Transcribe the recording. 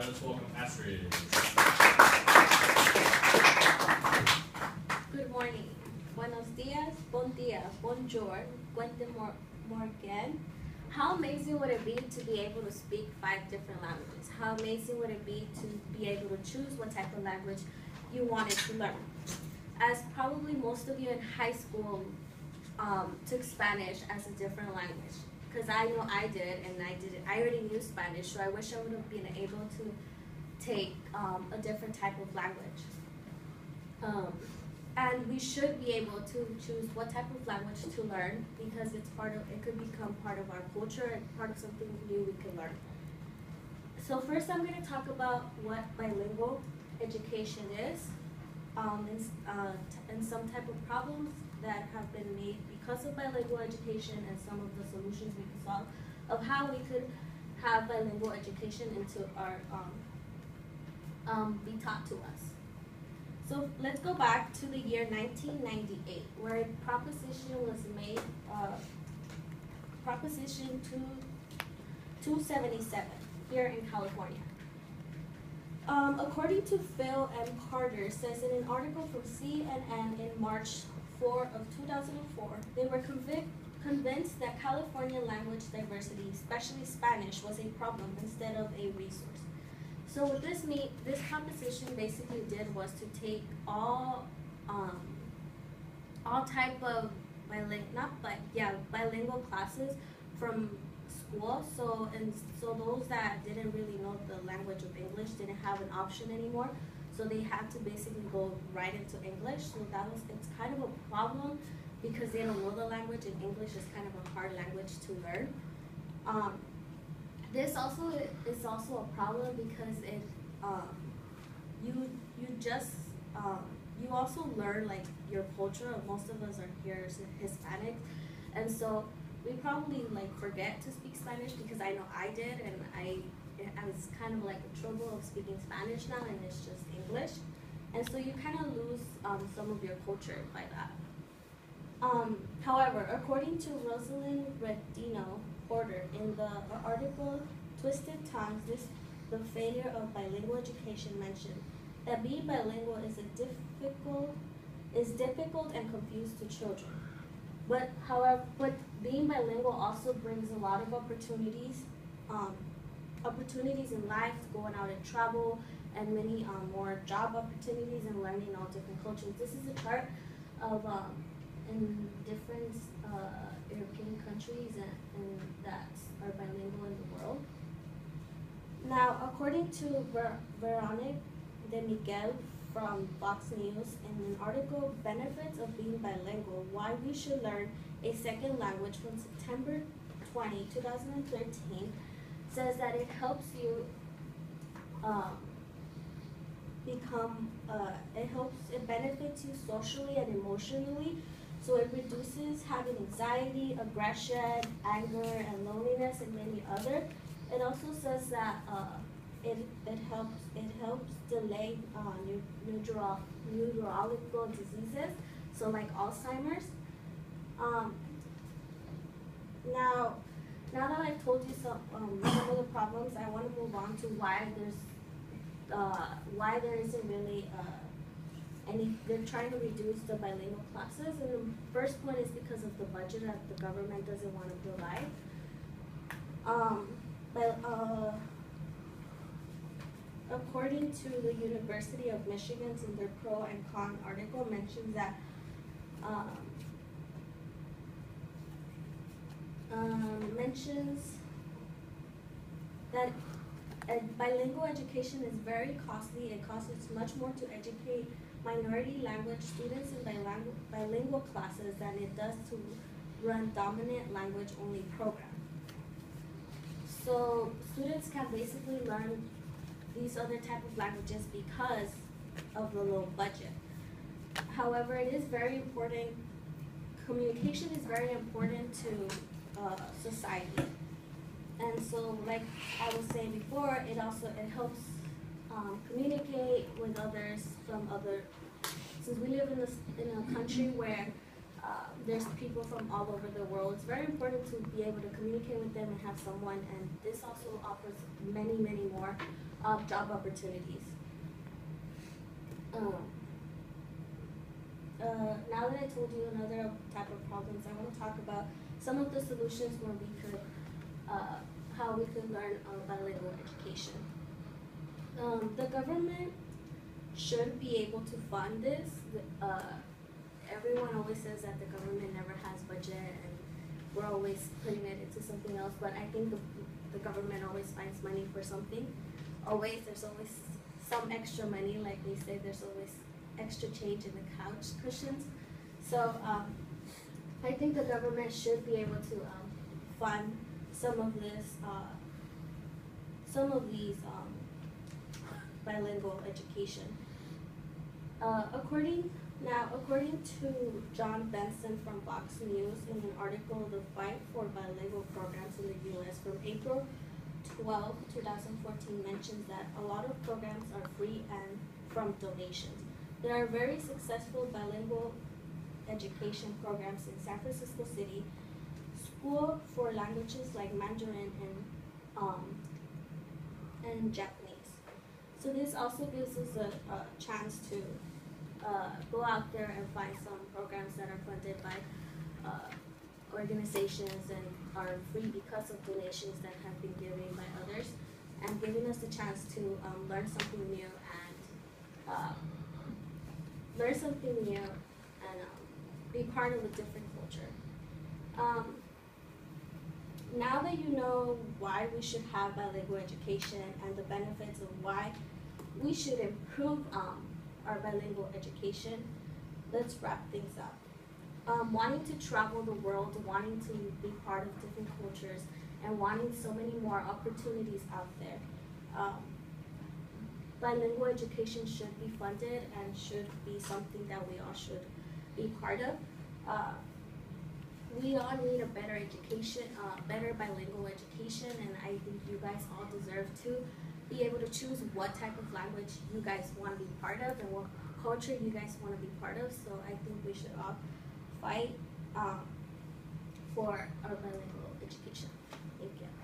right, let's welcome Astrid. Good morning. Buenos dias, bon dia, bonjour, Guten Morgen. How amazing would it be to be able to speak 5 different languages? How amazing would it be to be able to choose what type of language you wanted to learn? As probably most of you in high school took Spanish as a different language. Because I know I did, and I already knew Spanish, so I wish I would have been able to take a different type of language. And we should be able to choose what type of language to learn because it could become part of our culture and part of something new we can learn. So first I'm going to talk about what bilingual education is and some type of problems that have been made because of bilingual education and some of the solutions we can solve of how we could have bilingual education into our be taught to us. So let's go back to the year 1998, where a proposition was made, Proposition 277 here in California. According to Phil M. Carter, says in an article from CNN in March 4 of 2004, they were convinced that California language diversity, especially Spanish, was a problem instead of a resource. So what this proposition basically did was to take all type of bilingual classes from school. So those that didn't really know the language of English didn't have an option anymore. So they had to basically go right into English. So it's kind of a problem because they don't know the language, and English is kind of a hard language to learn. This also is also a problem because you also learn like your culture. Most of us are here Hispanic, and so we probably like forget to speak Spanish because I know I did, and I was kind of like in trouble of speaking Spanish now, and it's just English, and so you kind of lose some of your culture by that. However, according to Rosalind Redino Porter in the article Twisted Tongues, the failure of bilingual education mentioned that being bilingual is difficult and confused to children. But being bilingual also brings a lot of opportunities in life, going out and travel, and many more job opportunities and learning all different cultures. This is a chart of in different European countries and that are bilingual in the world. Now, according to Veronique de Miguel from Fox News, in an article, Benefits of Being Bilingual, Why We Should Learn a Second Language from September 20, 2013, says that it helps you it benefits you socially and emotionally. So it reduces having anxiety, aggression, anger, and loneliness, and many other. It also says that it helps delay neurological diseases, so like Alzheimer's. Now that I've told you some of the problems, I want to move on to why there isn't really they're trying to reduce the bilingual classes. And the first point is because of the budget that the government doesn't want to provide. According to the University of Michigan, in their pro and con article, mentions that bilingual education is very costly. It costs much more to educate minority language students in bilingual classes than it does to run dominant language only program. So students can basically learn these other type of languages because of the low budget. However, it is very important. Communication is very important to society. And so, like I was saying before, it helps communicate with others from other. Since we live in a country where There's people from all over the world. It's very important to be able to communicate with them and have someone, and this also offers many, many more job opportunities. Um, now that I told you another type of problems, I want to talk about some of the solutions where we could, how we could learn bilingual education. The government should be able to fund this. Everyone always says that the government never has budget and we're always putting it into something else, but I think the government always finds money for something. There's always some extra money, like we say, there's always extra change in the couch cushions. So I think the government should be able to fund some of this, some of these bilingual education. According to John Benson from Fox News in an article, The Fight for Bilingual Programs in the U.S. from April 12, 2014 mentions that a lot of programs are free and from donations. There are very successful bilingual education programs in San Francisco City, School for languages like Mandarin and Japanese. So this also gives us a chance to go out there and find some programs that are funded by organizations and are free because of donations that have been given by others, and giving us the chance to learn something new and be part of a different culture. Now that you know why we should have bilingual education and the benefits of why we should improve our bilingual education, let's wrap things up. Wanting to travel the world, wanting to be part of different cultures, and wanting so many more opportunities out there. Bilingual education should be funded and should be something that we all should be part of. We all need a better education, better bilingual education, and I think you guys all deserve to be able to choose what type of language you guys want to be part of and what culture you guys want to be part of. So I think we should all fight for our bilingual education. Thank you.